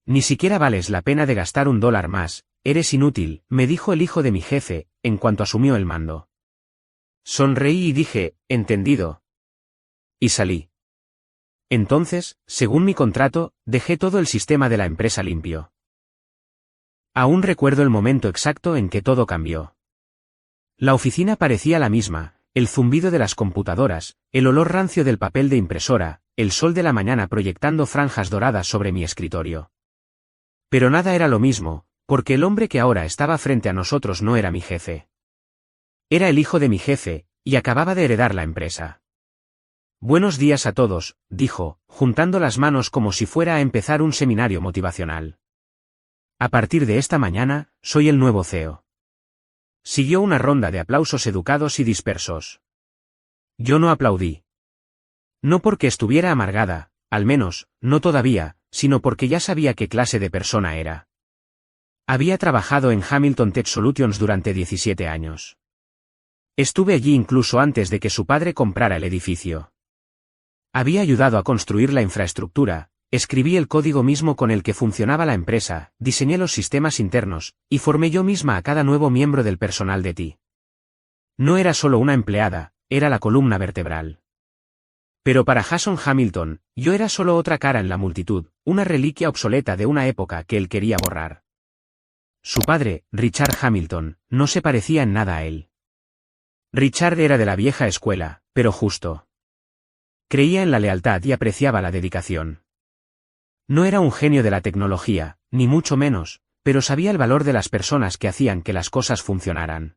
Ni siquiera vales la pena de gastar $1 más, eres inútil, me dijo el hijo de mi jefe, en cuanto asumió el mando. Sonreí y dije, entendido. Y salí. Entonces, según mi contrato, dejé todo el sistema de la empresa limpio. Aún recuerdo el momento exacto en que todo cambió. La oficina parecía la misma, el zumbido de las computadoras, el olor rancio del papel de impresora, el sol de la mañana proyectando franjas doradas sobre mi escritorio. Pero nada era lo mismo, porque el hombre que ahora estaba frente a nosotros no era mi jefe. Era el hijo de mi jefe, y acababa de heredar la empresa. Buenos días a todos, dijo, juntando las manos como si fuera a empezar un seminario motivacional. A partir de esta mañana, soy el nuevo CEO. Siguió una ronda de aplausos educados y dispersos. Yo no aplaudí. No porque estuviera amargada, al menos, no todavía, sino porque ya sabía qué clase de persona era. Había trabajado en Hamilton Tech Solutions durante 17 años. Estuve allí incluso antes de que su padre comprara el edificio. Había ayudado a construir la infraestructura, escribí el código mismo con el que funcionaba la empresa, diseñé los sistemas internos, y formé yo misma a cada nuevo miembro del personal de TI. No era solo una empleada, era la columna vertebral. Pero para Jason Hamilton, yo era solo otra cara en la multitud, una reliquia obsoleta de una época que él quería borrar. Su padre, Richard Hamilton, no se parecía en nada a él. Richard era de la vieja escuela, pero justo. Creía en la lealtad y apreciaba la dedicación. No era un genio de la tecnología, ni mucho menos, pero sabía el valor de las personas que hacían que las cosas funcionaran.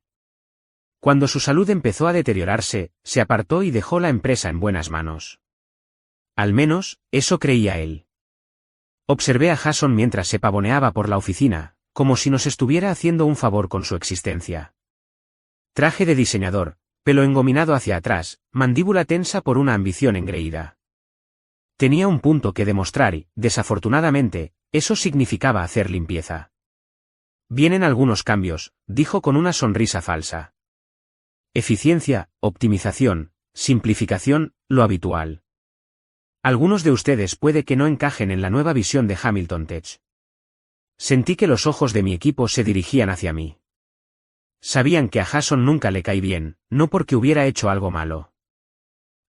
Cuando su salud empezó a deteriorarse, se apartó y dejó la empresa en buenas manos. Al menos, eso creía él. Observé a Jason mientras se pavoneaba por la oficina, como si nos estuviera haciendo un favor con su existencia. Traje de diseñador, pelo engominado hacia atrás, mandíbula tensa por una ambición engreída. Tenía un punto que demostrar y, desafortunadamente, eso significaba hacer limpieza. Vienen algunos cambios, dijo con una sonrisa falsa. Eficiencia, optimización, simplificación, lo habitual. Algunos de ustedes puede que no encajen en la nueva visión de Hamilton Tech. Sentí que los ojos de mi equipo se dirigían hacia mí. Sabían que a Jason nunca le caí bien, no porque hubiera hecho algo malo.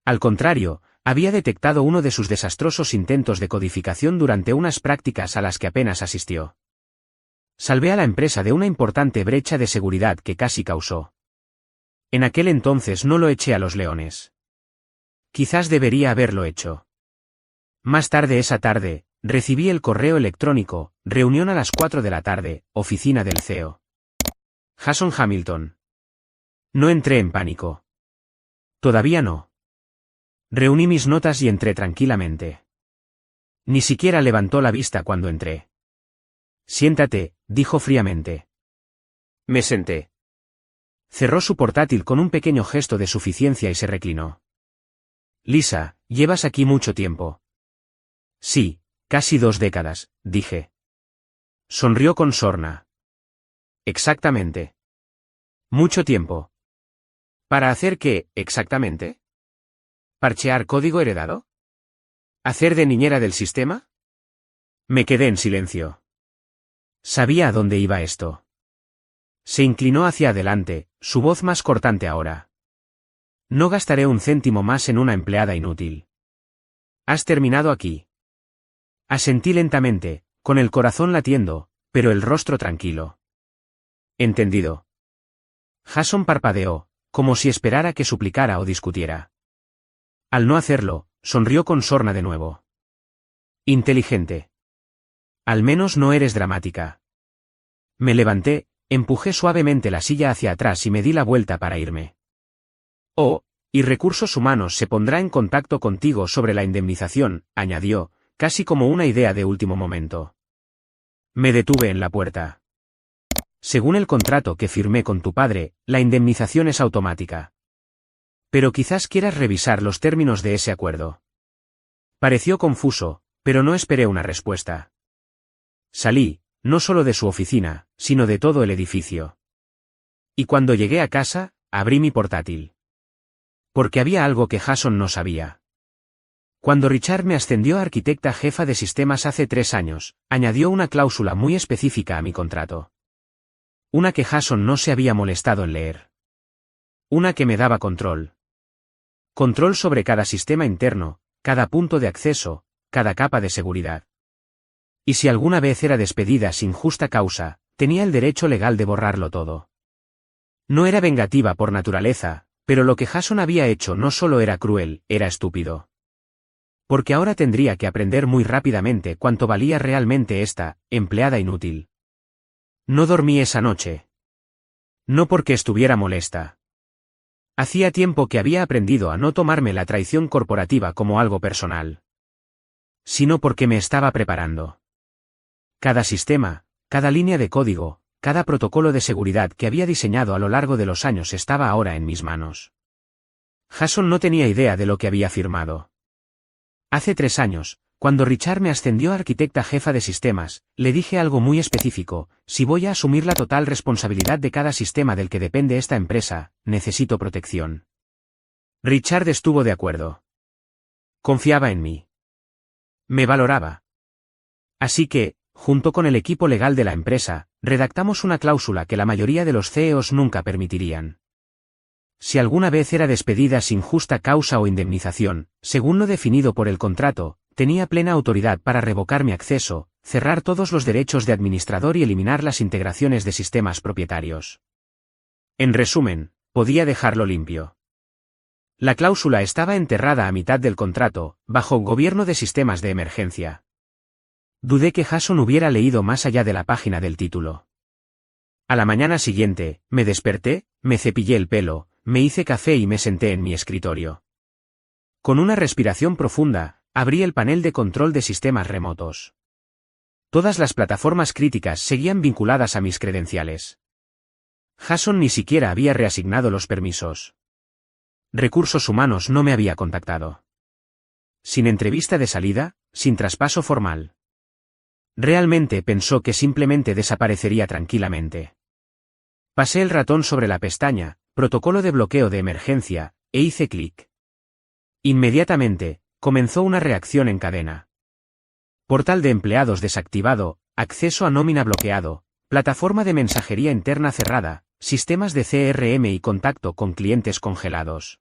Al contrario, había detectado uno de sus desastrosos intentos de codificación durante unas prácticas a las que apenas asistió. Salvé a la empresa de una importante brecha de seguridad que casi causó. En aquel entonces no lo eché a los leones. Quizás debería haberlo hecho. Más tarde esa tarde, recibí el correo electrónico, reunión a las 4 de la tarde, oficina del CEO. Jason Hamilton. No entré en pánico. Todavía no. Reuní mis notas y entré tranquilamente. Ni siquiera levantó la vista cuando entré. Siéntate, dijo fríamente. Me senté. Cerró su portátil con un pequeño gesto de suficiencia y se reclinó. Lisa, llevas aquí mucho tiempo. Sí, casi 2 décadas, dije. Sonrió con sorna. Exactamente. Mucho tiempo. ¿Para hacer qué, exactamente? ¿Parchear código heredado? ¿Hacer de niñera del sistema? Me quedé en silencio. Sabía a dónde iba esto. Se inclinó hacia adelante, su voz más cortante ahora. No gastaré un céntimo más en una empleada inútil. ¿Has terminado aquí? Asentí lentamente, con el corazón latiendo, pero el rostro tranquilo. Entendido. Jason parpadeó, como si esperara que suplicara o discutiera. Al no hacerlo, sonrió con sorna de nuevo. Inteligente. Al menos no eres dramática. Me levanté, empujé suavemente la silla hacia atrás y me di la vuelta para irme. Oh, y Recursos Humanos se pondrá en contacto contigo sobre la indemnización, añadió, casi como una idea de último momento. Me detuve en la puerta. Según el contrato que firmé con tu padre, la indemnización es automática. Pero quizás quieras revisar los términos de ese acuerdo. Pareció confuso, pero no esperé una respuesta. Salí, no solo de su oficina, sino de todo el edificio. Y cuando llegué a casa, abrí mi portátil. Porque había algo que Jason no sabía. Cuando Richard me ascendió a arquitecta jefa de sistemas hace 3 años, añadió una cláusula muy específica a mi contrato. Una que Jason no se había molestado en leer. Una que me daba control. Control sobre cada sistema interno, cada punto de acceso, cada capa de seguridad. Y si alguna vez era despedida sin justa causa, tenía el derecho legal de borrarlo todo. No era vengativa por naturaleza, pero lo que Jason había hecho no solo era cruel, era estúpido. Porque ahora tendría que aprender muy rápidamente cuánto valía realmente esta empleada inútil. No dormí esa noche. No porque estuviera molesta. Hacía tiempo que había aprendido a no tomarme la traición corporativa como algo personal. Sino porque me estaba preparando. Cada sistema, cada línea de código, cada protocolo de seguridad que había diseñado a lo largo de los años estaba ahora en mis manos. Jason no tenía idea de lo que había firmado. Hace 3 años, cuando Richard me ascendió a arquitecta jefa de sistemas, le dije algo muy específico: si voy a asumir la total responsabilidad de cada sistema del que depende esta empresa, necesito protección. Richard estuvo de acuerdo. Confiaba en mí. Me valoraba. Así que, junto con el equipo legal de la empresa, redactamos una cláusula que la mayoría de los CEOs nunca permitirían. Si alguna vez era despedida sin justa causa o indemnización, según lo definido por el contrato, tenía plena autoridad para revocar mi acceso, cerrar todos los derechos de administrador y eliminar las integraciones de sistemas propietarios. En resumen, podía dejarlo limpio. La cláusula estaba enterrada a mitad del contrato, bajo gobierno de sistemas de emergencia. Dudé que Jason hubiera leído más allá de la página del título. A la mañana siguiente, me desperté, me cepillé el pelo, me hice café y me senté en mi escritorio. Con una respiración profunda, abrí el panel de control de sistemas remotos. Todas las plataformas críticas seguían vinculadas a mis credenciales. Jason ni siquiera había reasignado los permisos. Recursos humanos no me había contactado. Sin entrevista de salida, sin traspaso formal. Realmente pensó que simplemente desaparecería tranquilamente. Pasé el ratón sobre la pestaña, protocolo de bloqueo de emergencia, e hice clic. Inmediatamente, comenzó una reacción en cadena. Portal de empleados desactivado, acceso a nómina bloqueado, plataforma de mensajería interna cerrada, sistemas de CRM y contacto con clientes congelados.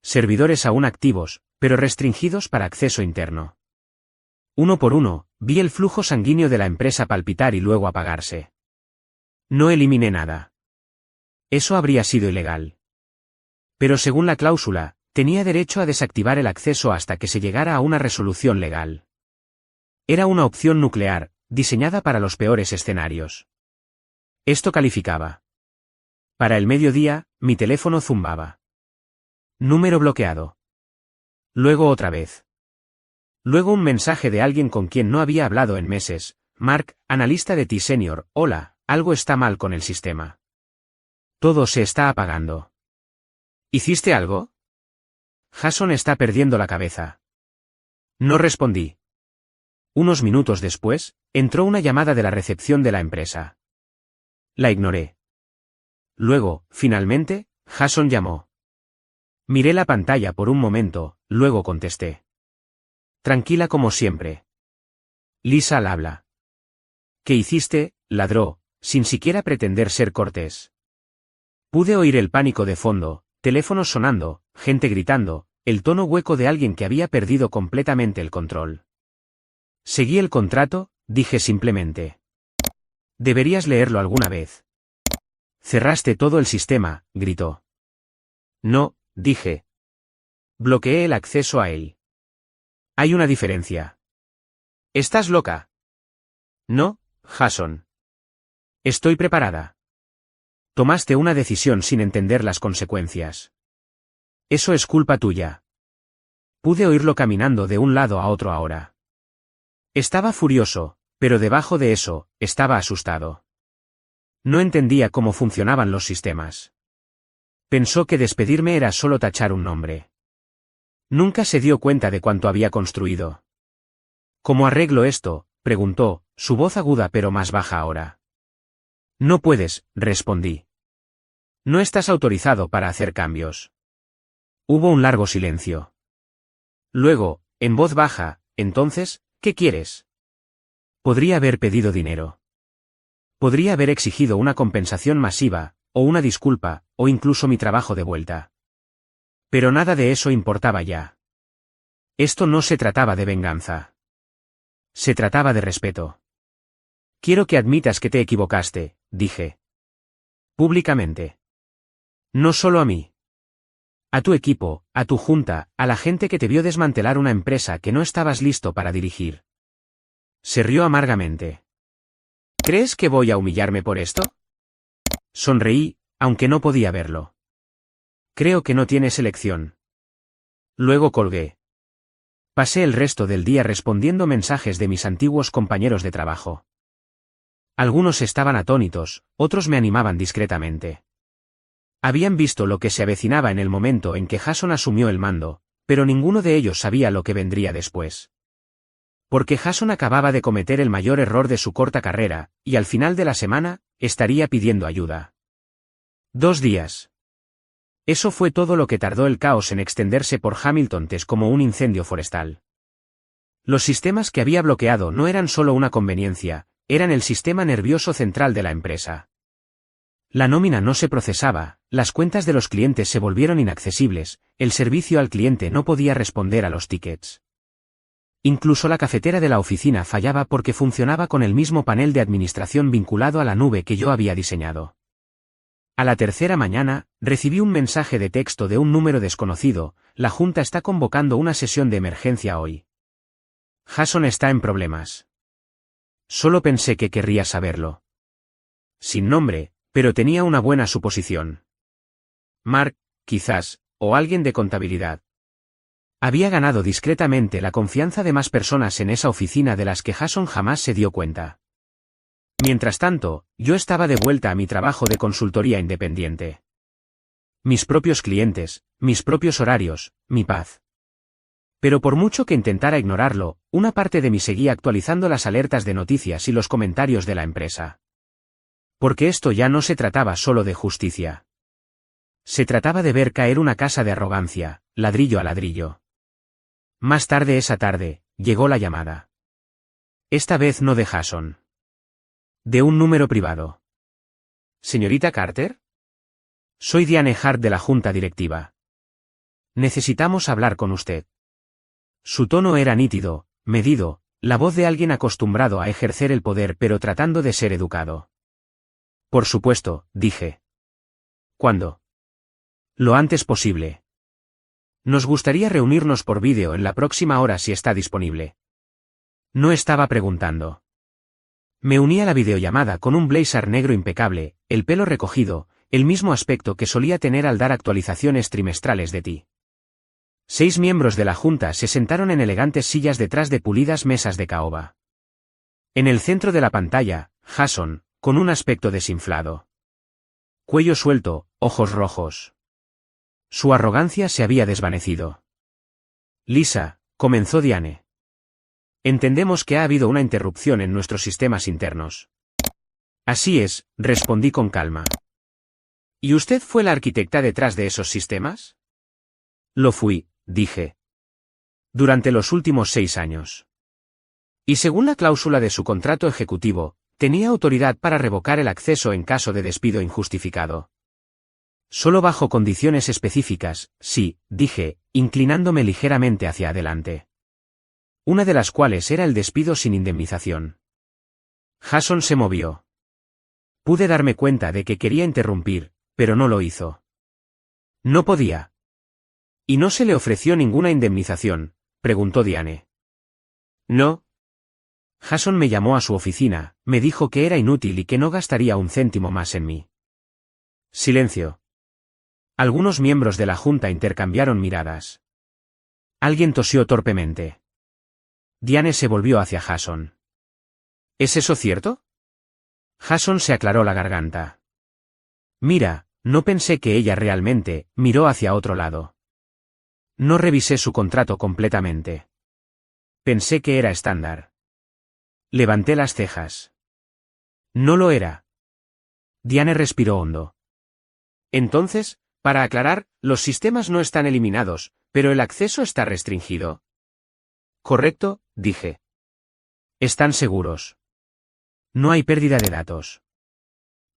Servidores aún activos, pero restringidos para acceso interno. Uno por uno, vi el flujo sanguíneo de la empresa palpitar y luego apagarse. No eliminé nada. Eso habría sido ilegal. Pero según la cláusula, tenía derecho a desactivar el acceso hasta que se llegara a una resolución legal. Era una opción nuclear, diseñada para los peores escenarios. Esto calificaba. Para el mediodía, mi teléfono zumbaba. Número bloqueado. Luego otra vez. Luego un mensaje de alguien con quien no había hablado en meses: Mark, analista de T-Senior, hola, algo está mal con el sistema. Todo se está apagando. ¿Hiciste algo? Jason está perdiendo la cabeza. No respondí. Unos minutos después, entró una llamada de la recepción de la empresa. La ignoré. Luego, finalmente, Jason llamó. Miré la pantalla por un momento, luego contesté. Tranquila como siempre. Lisa al habla. ¿Qué hiciste?, ladró, sin siquiera pretender ser cortés. Pude oír el pánico de fondo, teléfonos sonando, gente gritando, el tono hueco de alguien que había perdido completamente el control. Seguí el contrato, dije simplemente. Deberías leerlo alguna vez. Cerraste todo el sistema, gritó. No, dije. Bloqueé el acceso a él. Hay una diferencia. ¿Estás loca? No, Jason. Estoy preparada. Tomaste una decisión sin entender las consecuencias. Eso es culpa tuya. Pude oírlo caminando de un lado a otro ahora. Estaba furioso, pero debajo de eso, estaba asustado. No entendía cómo funcionaban los sistemas. Pensó que despedirme era solo tachar un nombre. Nunca se dio cuenta de cuánto había construido. ¿Cómo arreglo esto?, preguntó, su voz aguda pero más baja ahora. No puedes, respondí. No estás autorizado para hacer cambios. Hubo un largo silencio. Luego, en voz baja, entonces, ¿qué quieres? Podría haber pedido dinero. Podría haber exigido una compensación masiva, o una disculpa, o incluso mi trabajo de vuelta. Pero nada de eso importaba ya. Esto no se trataba de venganza. Se trataba de respeto. Quiero que admitas que te equivocaste, dije. Públicamente. No solo a mí. A tu equipo, a tu junta, a la gente que te vio desmantelar una empresa que no estabas listo para dirigir. Se rió amargamente. ¿Crees que voy a humillarme por esto? Sonreí, aunque no podía verlo. Creo que no tienes elección. Luego colgué. Pasé el resto del día respondiendo mensajes de mis antiguos compañeros de trabajo. Algunos estaban atónitos, otros me animaban discretamente. Habían visto lo que se avecinaba en el momento en que Jason asumió el mando, pero ninguno de ellos sabía lo que vendría después. Porque Jason acababa de cometer el mayor error de su corta carrera, y al final de la semana, estaría pidiendo ayuda. 2 días. Eso fue todo lo que tardó el caos en extenderse por Hamilton Test como un incendio forestal. Los sistemas que había bloqueado no eran solo una conveniencia, eran el sistema nervioso central de la empresa. La nómina no se procesaba, las cuentas de los clientes se volvieron inaccesibles, el servicio al cliente no podía responder a los tickets. Incluso la cafetera de la oficina fallaba porque funcionaba con el mismo panel de administración vinculado a la nube que yo había diseñado. A la tercera mañana, recibí un mensaje de texto de un número desconocido: la Junta está convocando una sesión de emergencia hoy. Jason está en problemas. Solo pensé que querría saberlo. Sin nombre, pero tenía una buena suposición. Mark, quizás, o alguien de contabilidad. Había ganado discretamente la confianza de más personas en esa oficina de las que Jason jamás se dio cuenta. Mientras tanto, yo estaba de vuelta a mi trabajo de consultoría independiente. Mis propios clientes, mis propios horarios, mi paz. Pero por mucho que intentara ignorarlo, una parte de mí seguía actualizando las alertas de noticias y los comentarios de la empresa. Porque esto ya no se trataba solo de justicia. Se trataba de ver caer una casa de arrogancia, ladrillo a ladrillo. Más tarde esa tarde, llegó la llamada. Esta vez no de Jason. De un número privado. ¿Señorita Carter? Soy Diane Hart de la Junta Directiva. Necesitamos hablar con usted. Su tono era nítido, medido, la voz de alguien acostumbrado a ejercer el poder pero tratando de ser educado. Por supuesto, dije. ¿Cuándo? Lo antes posible. Nos gustaría reunirnos por vídeo en la próxima hora si está disponible. No estaba preguntando. Me uní a la videollamada con un blazer negro impecable, el pelo recogido, el mismo aspecto que solía tener al dar actualizaciones trimestrales de ti. 6 miembros de la Junta se sentaron en elegantes sillas detrás de pulidas mesas de caoba. En el centro de la pantalla, Jason, con un aspecto desinflado. Cuello suelto, ojos rojos. Su arrogancia se había desvanecido. Lisa, comenzó Diane. Entendemos que ha habido una interrupción en nuestros sistemas internos. Así es, respondí con calma. ¿Y usted fue la arquitecta detrás de esos sistemas? Lo fui, dije. Durante los últimos 6 años. Y según la cláusula de su contrato ejecutivo, tenía autoridad para revocar el acceso en caso de despido injustificado. Solo bajo condiciones específicas, sí, dije, inclinándome ligeramente hacia adelante. Una de las cuales era el despido sin indemnización. Jason se movió. Pude darme cuenta de que quería interrumpir, pero no lo hizo. No podía. ¿Y no se le ofreció ninguna indemnización?, preguntó Diane. No. Jason me llamó a su oficina, me dijo que era inútil y que no gastaría un céntimo más en mí. Silencio. Algunos miembros de la Junta intercambiaron miradas. Alguien tosió torpemente. Diane se volvió hacia Jason. ¿Es eso cierto? Jason se aclaró la garganta. Mira, no pensé que ella realmente, miró hacia otro lado. No revisé su contrato completamente. Pensé que era estándar. Levanté las cejas. No lo era. Diane respiró hondo. Entonces, para aclarar, los sistemas no están eliminados, Pero el acceso está restringido. Correcto, dije. ¿Están seguros? No hay pérdida de datos.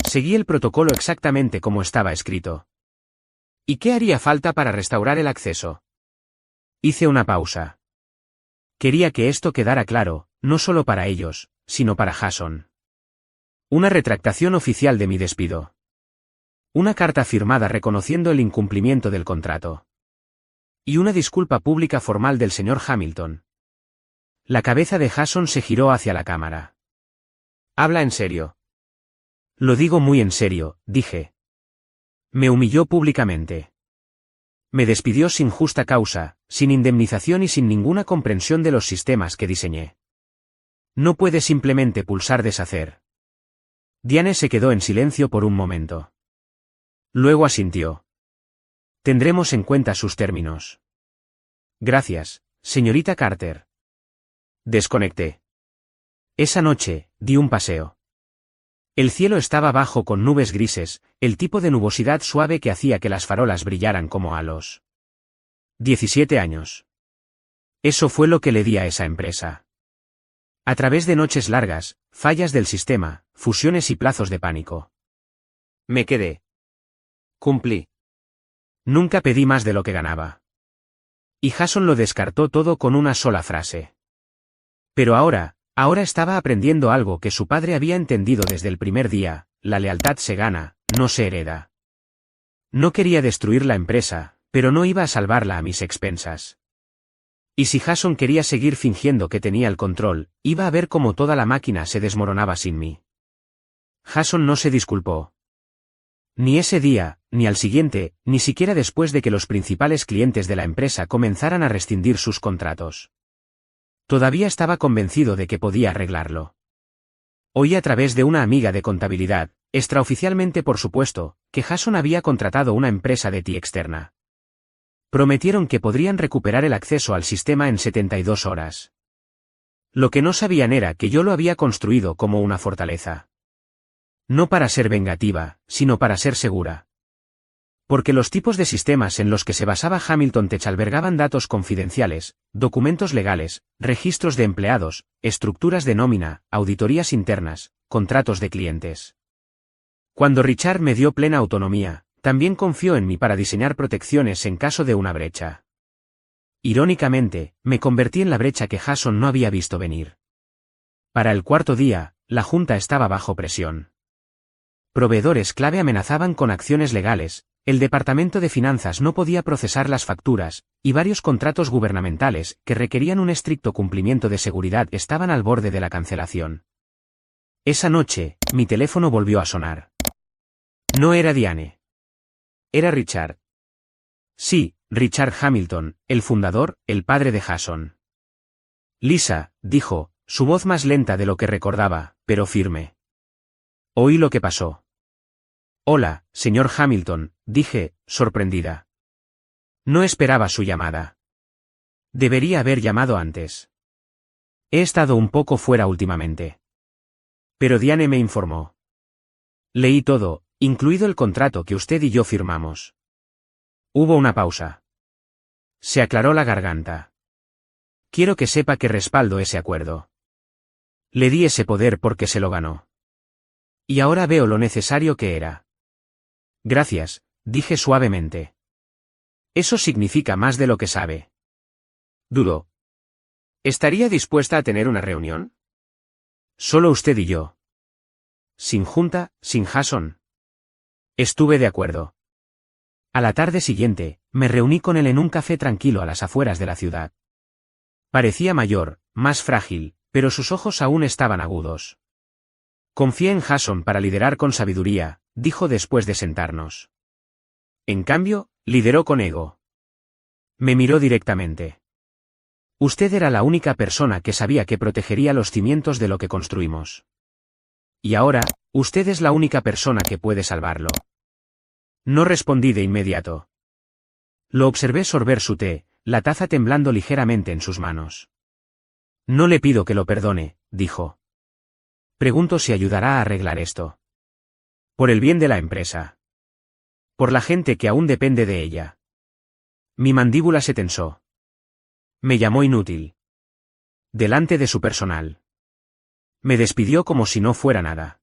Seguí el protocolo exactamente como estaba escrito. ¿Y qué haría falta para restaurar el acceso? Hice una pausa. Quería que esto quedara claro, no solo para ellos, sino para Jason. Una retractación oficial de mi despido. Una carta firmada reconociendo el incumplimiento del contrato. Y una disculpa pública formal del señor Hamilton. La cabeza de Jason se giró hacia la cámara. Habla en serio. Lo digo muy en serio, dije. Me humilló públicamente. Me despidió sin justa causa, sin indemnización y sin ninguna comprensión de los sistemas que diseñé. No puede simplemente pulsar deshacer. Diane se quedó en silencio por un momento. Luego asintió. Tendremos en cuenta sus términos. Gracias, señorita Carter. Desconecté. Esa noche, di un paseo. El cielo estaba bajo con nubes grises, el tipo de nubosidad suave que hacía que las farolas brillaran como halos. 17 años. Eso fue lo que le di a esa empresa. A través de noches largas, fallas del sistema, fusiones y plazos de pánico. Me quedé. Cumplí. Nunca pedí más de lo que ganaba. Y Jason lo descartó todo con una sola frase. Pero ahora estaba aprendiendo algo que su padre había entendido desde el primer día: la lealtad se gana, no se hereda. No quería destruir la empresa, pero no iba a salvarla a mis expensas. Y si Jason quería seguir fingiendo que tenía el control, iba a ver cómo toda la máquina se desmoronaba sin mí. Jason no se disculpó. Ni ese día, ni al siguiente, ni siquiera después de que los principales clientes de la empresa comenzaran a rescindir sus contratos. Todavía estaba convencido de que podía arreglarlo. Oí a través de una amiga de contabilidad, extraoficialmente por supuesto, que Jason había contratado una empresa de TI externa. Prometieron que podrían recuperar el acceso al sistema en 72 horas. Lo que no sabían era que yo lo había construido como una fortaleza. No para ser vengativa, sino para ser segura. Porque los tipos de sistemas en los que se basaba Hamilton Tech albergaban datos confidenciales, documentos legales, registros de empleados, estructuras de nómina, auditorías internas, contratos de clientes. Cuando Richard me dio plena autonomía, también confió en mí para diseñar protecciones en caso de una brecha. Irónicamente, me convertí en la brecha que Jason no había visto venir. Para el cuarto día, la junta estaba bajo presión. Proveedores clave amenazaban con acciones legales, el departamento de finanzas no podía procesar las facturas, y varios contratos gubernamentales, que requerían un estricto cumplimiento de seguridad, estaban al borde de la cancelación. Esa noche, mi teléfono volvió a sonar. No era Diane. Era Richard. Sí, Richard Hamilton, el fundador, el padre de Jason. Lisa, dijo, su voz más lenta de lo que recordaba, pero firme. Oí lo que pasó. Hola, señor Hamilton, dije, sorprendida. No esperaba su llamada. Debería haber llamado antes. He estado un poco fuera últimamente. Pero Diane me informó. Leí todo, incluido el contrato que usted y yo firmamos. Hubo una pausa. Se aclaró la garganta. Quiero que sepa que respaldo ese acuerdo. Le di ese poder porque se lo ganó. Y ahora veo lo necesario que era. Gracias, dije suavemente. Eso significa más de lo que sabe. Dudó. ¿Estaría dispuesta a tener una reunión? Solo usted y yo. Sin junta, sin Jason. Estuve de acuerdo. A la tarde siguiente, me reuní con él en un café tranquilo a las afueras de la ciudad. Parecía mayor, más frágil, pero sus ojos aún estaban agudos. Confié en Jason para liderar con sabiduría, dijo después de sentarnos. En cambio, lideró con ego. Me miró directamente. Usted era la única persona que sabía que protegería los cimientos de lo que construimos. Y ahora, usted es la única persona que puede salvarlo. No respondí de inmediato. Lo observé sorber su té, la taza temblando ligeramente en sus manos. No le pido que lo perdone, dijo. Pregunto si ayudará a arreglar esto. Por el bien de la empresa. Por la gente que aún depende de ella. Mi mandíbula se tensó. Me llamó inútil. Delante de su personal. Me despidió como si no fuera nada.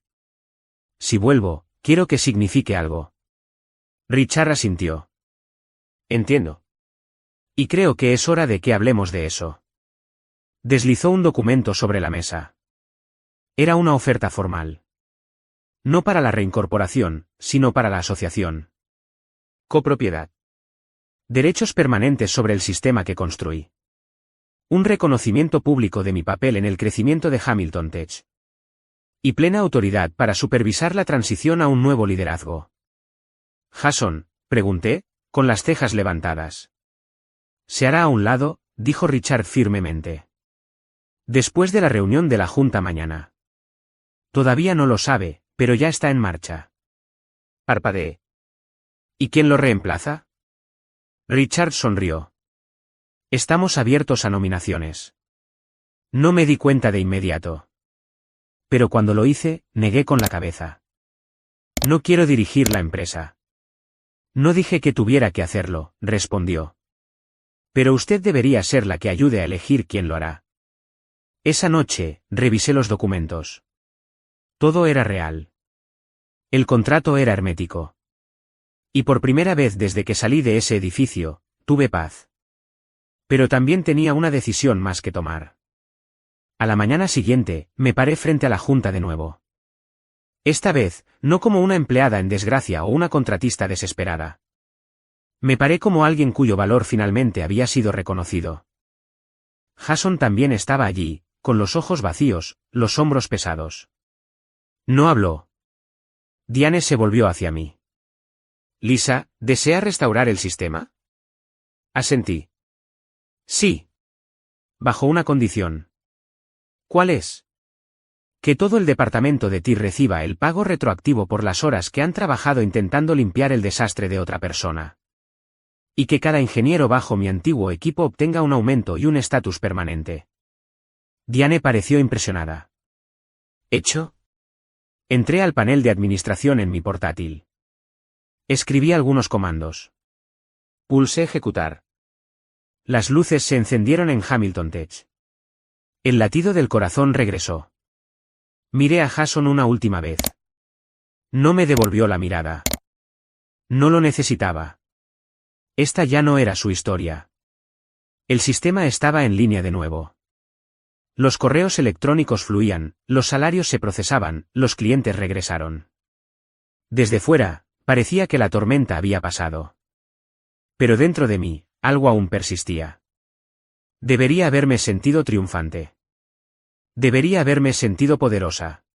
Si vuelvo, quiero que signifique algo. Richard asintió. Entiendo. Y creo que es hora de que hablemos de eso. Deslizó un documento sobre la mesa. Era una oferta formal. No para la reincorporación, sino para la asociación. Copropiedad. Derechos permanentes sobre el sistema que construí. Un reconocimiento público de mi papel en el crecimiento de Hamilton Tech. Y plena autoridad para supervisar la transición a un nuevo liderazgo. Jason, pregunté, con las cejas levantadas. Se hará a un lado, dijo Richard firmemente. Después de la reunión de la Junta mañana. Todavía no lo sabe, pero ya está en marcha. Parpadeé. ¿Y quién lo reemplaza? Richard sonrió. Estamos abiertos a nominaciones. No me di cuenta de inmediato. Pero cuando lo hice, negué con la cabeza. No quiero dirigir la empresa. No dije que tuviera que hacerlo, respondió. Pero usted debería ser la que ayude a elegir quién lo hará. Esa noche, revisé los documentos. Todo era real. El contrato era hermético. Y por primera vez desde que salí de ese edificio, tuve paz. Pero también tenía una decisión más que tomar. A la mañana siguiente, me paré frente a la Junta de nuevo. Esta vez, no como una empleada en desgracia o una contratista desesperada. Me paré como alguien cuyo valor finalmente había sido reconocido. Jason también estaba allí, con los ojos vacíos, los hombros pesados. No habló. Diane se volvió hacia mí. Lisa, ¿desea restaurar el sistema? Asentí. Sí. Bajo una condición. ¿Cuál es? Que todo el departamento de TI reciba el pago retroactivo por las horas que han trabajado intentando limpiar el desastre de otra persona. Y que cada ingeniero bajo mi antiguo equipo obtenga un aumento y un estatus permanente. Diane pareció impresionada. ¿Hecho? Entré al panel de administración en mi portátil. Escribí algunos comandos. Pulsé ejecutar. Las luces se encendieron en Hamilton Tech. El latido del corazón regresó. Miré a Jason una última vez. No me devolvió la mirada. No lo necesitaba. Esta ya no era su historia. El sistema estaba en línea de nuevo. Los correos electrónicos fluían, los salarios se procesaban, los clientes regresaron. Desde fuera, parecía que la tormenta había pasado. Pero dentro de mí, algo aún persistía. Debería haberme sentido triunfante. Debería haberme sentido poderosa.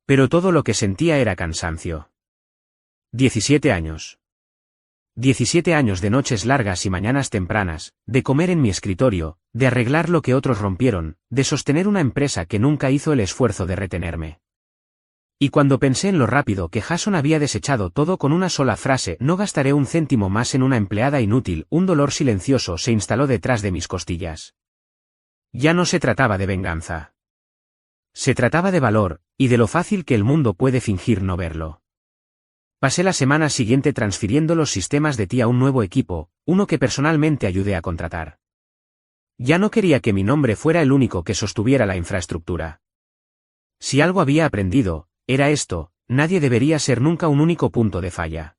Pero todo lo que sentía era cansancio. 17 años. 17 años de noches largas y mañanas tempranas, de comer en mi escritorio, de arreglar lo que otros rompieron, de sostener una empresa que nunca hizo el esfuerzo de retenerme. Y cuando pensé en lo rápido que Jason había desechado todo con una sola frase, no gastaré un céntimo más en una empleada inútil, un dolor silencioso se instaló detrás de mis costillas. Ya no se trataba de venganza. Se trataba de valor, y de lo fácil que el mundo puede fingir no verlo. Pasé la semana siguiente transfiriendo los sistemas de TI a un nuevo equipo, uno que personalmente ayudé a contratar. Ya no quería que mi nombre fuera el único que sostuviera la infraestructura. Si algo había aprendido, era esto: nadie debería ser nunca un único punto de falla.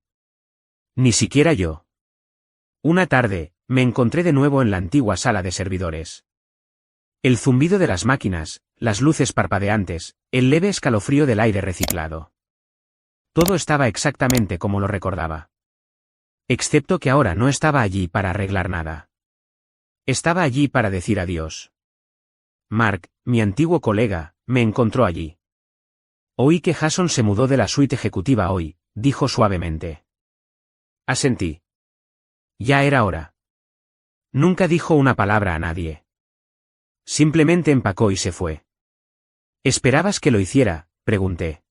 Ni siquiera yo. Una tarde, me encontré de nuevo en la antigua sala de servidores. El zumbido de las máquinas, las luces parpadeantes, el leve escalofrío del aire reciclado. Todo estaba exactamente como lo recordaba. Excepto que ahora no estaba allí para arreglar nada. Estaba allí para decir adiós. Mark, mi antiguo colega, me encontró allí. Oí que Jason se mudó de la suite ejecutiva hoy, dijo suavemente. Asentí. Ya era hora. Nunca dijo una palabra a nadie. Simplemente empacó y se fue. ¿Esperabas que lo hiciera?, pregunté.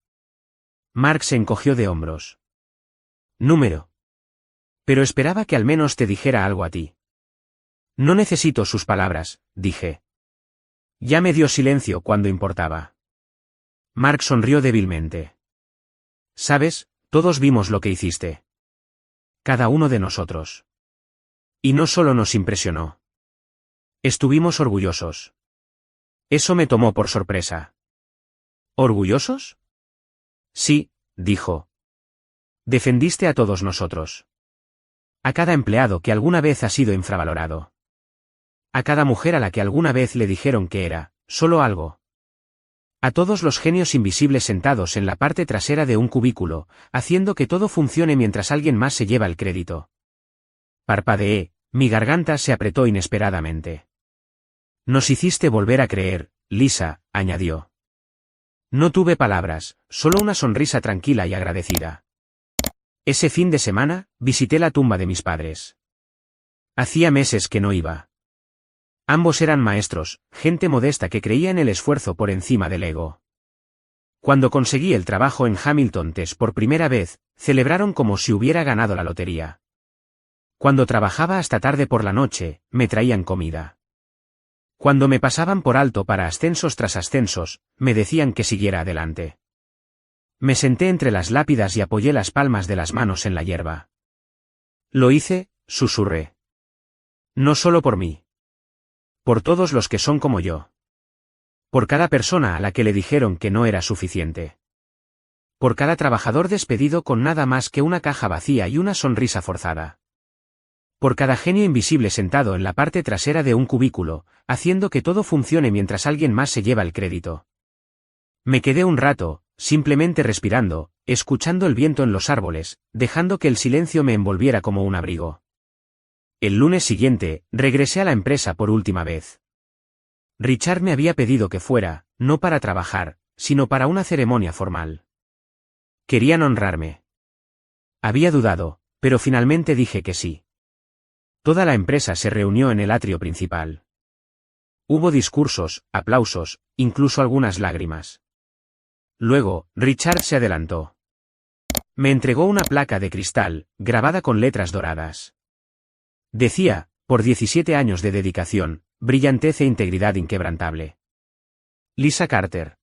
Mark se encogió de hombros. Número. Pero esperaba que al menos te dijera algo a ti. No necesito sus palabras, dije. Ya me dio silencio cuando importaba. Mark sonrió débilmente. Sabes, todos vimos lo que hiciste. Cada uno de nosotros. Y no solo nos impresionó. Estuvimos orgullosos. Eso me tomó por sorpresa. ¿Orgullosos? Sí, dijo. Defendiste a todos nosotros. A cada empleado que alguna vez ha sido infravalorado. A cada mujer a la que alguna vez le dijeron que era, solo algo. A todos los genios invisibles sentados en la parte trasera de un cubículo, haciendo que todo funcione mientras alguien más se lleva el crédito. Parpadeé, mi garganta se apretó inesperadamente. Nos hiciste volver a creer, Lisa, añadió. No tuve palabras, solo una sonrisa tranquila y agradecida. Ese fin de semana, visité la tumba de mis padres. Hacía meses que no iba. Ambos eran maestros, gente modesta que creía en el esfuerzo por encima del ego. Cuando conseguí el trabajo en Hamilton Test por primera vez, celebraron como si hubiera ganado la lotería. Cuando trabajaba hasta tarde por la noche, me traían comida. Cuando me pasaban por alto para ascensos tras ascensos, me decían que siguiera adelante. Me senté entre las lápidas y apoyé las palmas de las manos en la hierba. Lo hice, susurré. No solo por mí. Por todos los que son como yo. Por cada persona a la que le dijeron que no era suficiente. Por cada trabajador despedido con nada más que una caja vacía y una sonrisa forzada. Por cada genio invisible sentado en la parte trasera de un cubículo, haciendo que todo funcione mientras alguien más se lleva el crédito. Me quedé un rato, simplemente respirando, escuchando el viento en los árboles, dejando que el silencio me envolviera como un abrigo. El lunes siguiente, regresé a la empresa por última vez. Richard me había pedido que fuera, no para trabajar, sino para una ceremonia formal. Querían honrarme. Había dudado, pero finalmente dije que sí. Toda la empresa se reunió en el atrio principal. Hubo discursos, aplausos, incluso algunas lágrimas. Luego, Richard se adelantó. Me entregó una placa de cristal, grabada con letras doradas. Decía, por 17 años de dedicación, brillantez e integridad inquebrantable. Lisa Carter.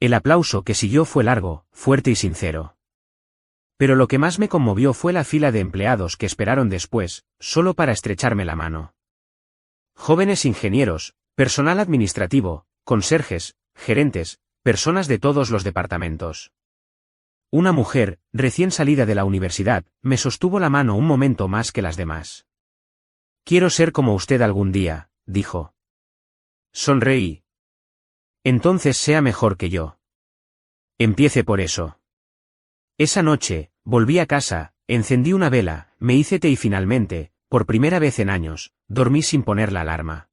El aplauso que siguió fue largo, fuerte y sincero. Pero lo que más me conmovió fue la fila de empleados que esperaron después, solo para estrecharme la mano. Jóvenes ingenieros, personal administrativo, conserjes, gerentes, personas de todos los departamentos. Una mujer, recién salida de la universidad, me sostuvo la mano un momento más que las demás. Quiero ser como usted algún día, dijo. Sonreí. Entonces sea mejor que yo. Empiece por eso. Esa noche, volví a casa, encendí una vela, me hice té y finalmente, por primera vez en años, dormí sin poner la alarma.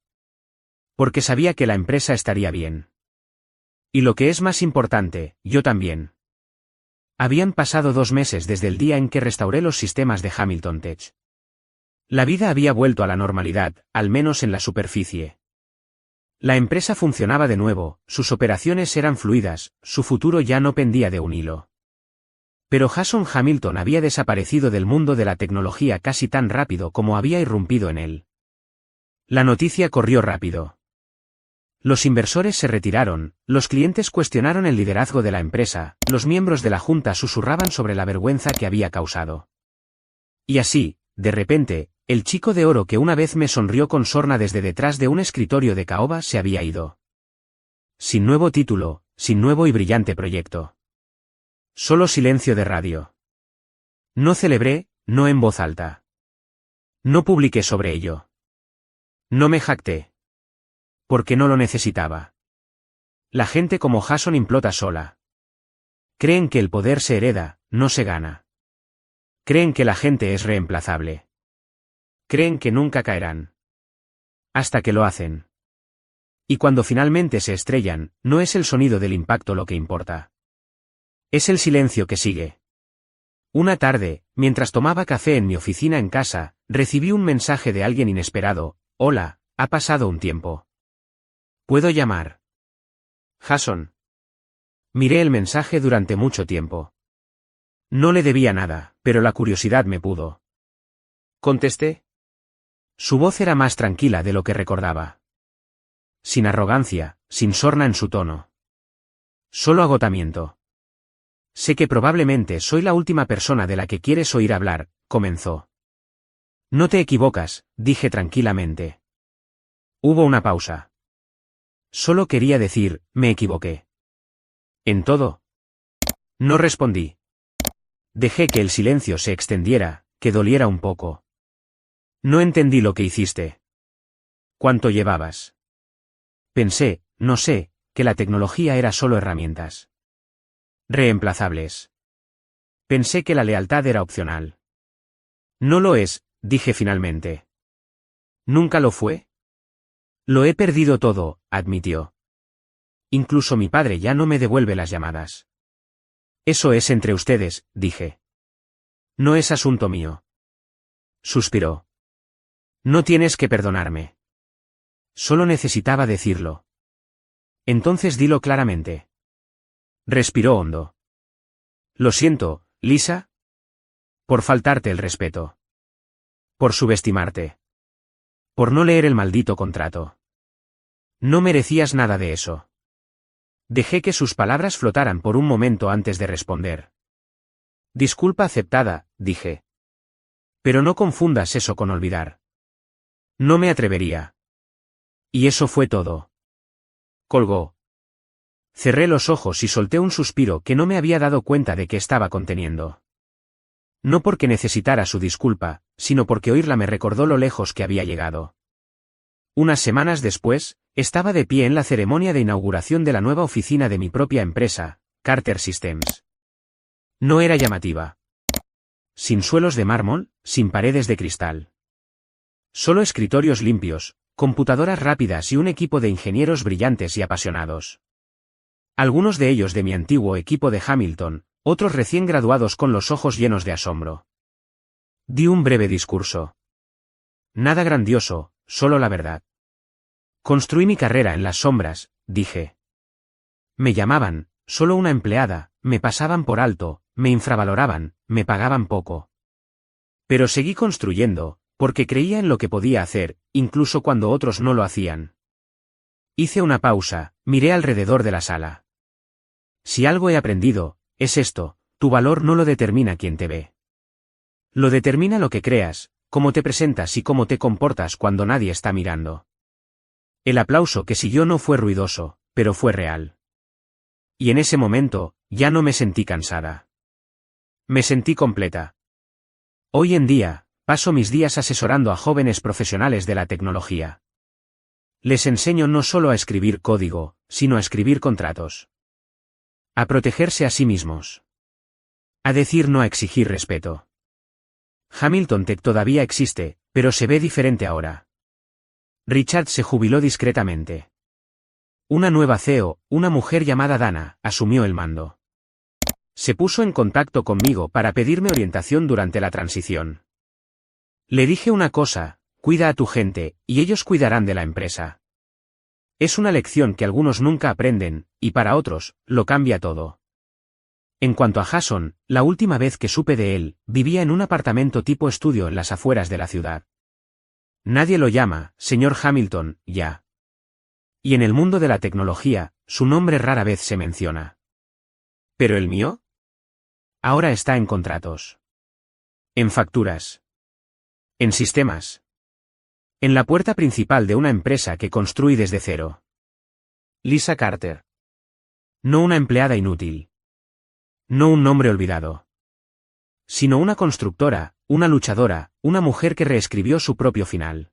Porque sabía que la empresa estaría bien. Y lo que es más importante, yo también. Habían pasado 2 meses desde el día en que restauré los sistemas de Hamilton Tech. La vida había vuelto a la normalidad, al menos en la superficie. La empresa funcionaba de nuevo, sus operaciones eran fluidas, su futuro ya no pendía de un hilo. Pero Jason Hamilton había desaparecido del mundo de la tecnología casi tan rápido como había irrumpido en él. La noticia corrió rápido. Los inversores se retiraron, los clientes cuestionaron el liderazgo de la empresa, los miembros de la junta susurraban sobre la vergüenza que había causado. Y así, de repente, el chico de oro que una vez me sonrió con sorna desde detrás de un escritorio de caoba se había ido. Sin nuevo título, sin nuevo y brillante proyecto. Solo silencio de radio. No celebré, no en voz alta. No publiqué sobre ello. No me jacté. Porque no lo necesitaba. La gente como Jason implota sola. Creen que el poder se hereda, no se gana. Creen que la gente es reemplazable. Creen que nunca caerán. Hasta que lo hacen. Y cuando finalmente se estrellan, no es el sonido del impacto lo que importa. Es el silencio que sigue. Una tarde, mientras tomaba café en mi oficina en casa, recibí un mensaje de alguien inesperado. Hola, ha pasado un tiempo. ¿Puedo llamar? Jason. Miré el mensaje durante mucho tiempo. No le debía nada, pero la curiosidad me pudo. Contesté. Su voz era más tranquila de lo que recordaba. Sin arrogancia, sin sorna en su tono. Solo agotamiento. Sé que probablemente soy la última persona de la que quieres oír hablar, comenzó. No te equivocas, dije tranquilamente. Hubo una pausa. Solo quería decir, me equivoqué. ¿En todo? No respondí. Dejé que el silencio se extendiera, que doliera un poco. No entendí lo que hiciste. ¿Cuánto llevabas? Pensé, no sé, que la tecnología era solo herramientas reemplazables. Pensé que la lealtad era opcional. No lo es, dije finalmente. ¿Nunca lo fue? Lo he perdido todo, admitió. Incluso mi padre ya no me devuelve las llamadas. Eso es entre ustedes, dije. No es asunto mío. Suspiró. No tienes que perdonarme. Solo necesitaba decirlo. Entonces dilo claramente. Respiró hondo. Lo siento, Lisa. Por faltarte el respeto. Por subestimarte. Por no leer el maldito contrato. No merecías nada de eso. Dejé que sus palabras flotaran por un momento antes de responder. Disculpa aceptada, dije. Pero no confundas eso con olvidar. No me atrevería. Y eso fue todo. Colgó. Cerré los ojos y solté un suspiro que no me había dado cuenta de que estaba conteniendo. No porque necesitara su disculpa, sino porque oírla me recordó lo lejos que había llegado. Unas semanas después, estaba de pie en la ceremonia de inauguración de la nueva oficina de mi propia empresa, Carter Systems. No era llamativa. Sin suelos de mármol, sin paredes de cristal. Solo escritorios limpios, computadoras rápidas y un equipo de ingenieros brillantes y apasionados. Algunos de ellos de mi antiguo equipo de Hamilton, otros recién graduados con los ojos llenos de asombro. Di un breve discurso. Nada grandioso, solo la verdad. Construí mi carrera en las sombras, dije. Me llamaban, solo una empleada, me pasaban por alto, me infravaloraban, me pagaban poco. Pero seguí construyendo, porque creía en lo que podía hacer, incluso cuando otros no lo hacían. Hice una pausa, miré alrededor de la sala. Si algo he aprendido, es esto, tu valor no lo determina quien te ve. Lo determina lo que creas, cómo te presentas y cómo te comportas cuando nadie está mirando. El aplauso que siguió no fue ruidoso, pero fue real. Y en ese momento, ya no me sentí cansada. Me sentí completa. Hoy en día, paso mis días asesorando a jóvenes profesionales de la tecnología. Les enseño no solo a escribir código, sino a escribir contratos. A protegerse a sí mismos. A decir no a exigir respeto. Hamilton Tech todavía existe, pero se ve diferente ahora. Richard se jubiló discretamente. Una nueva CEO, una mujer llamada Dana, asumió el mando. Se puso en contacto conmigo para pedirme orientación durante la transición. Le dije una cosa, cuida a tu gente, y ellos cuidarán de la empresa. Es una lección que algunos nunca aprenden, y para otros, lo cambia todo. En cuanto a Jason, la última vez que supe de él, vivía en un apartamento tipo estudio en las afueras de la ciudad. Nadie lo llama, señor Hamilton, ya. Y en el mundo de la tecnología, su nombre rara vez se menciona. ¿Pero el mío? Ahora está en contratos. En facturas. En sistemas. En la puerta principal de una empresa que construí desde cero. Lisa Carter. No una empleada inútil. No un nombre olvidado. Sino una constructora, una luchadora, una mujer que reescribió su propio final.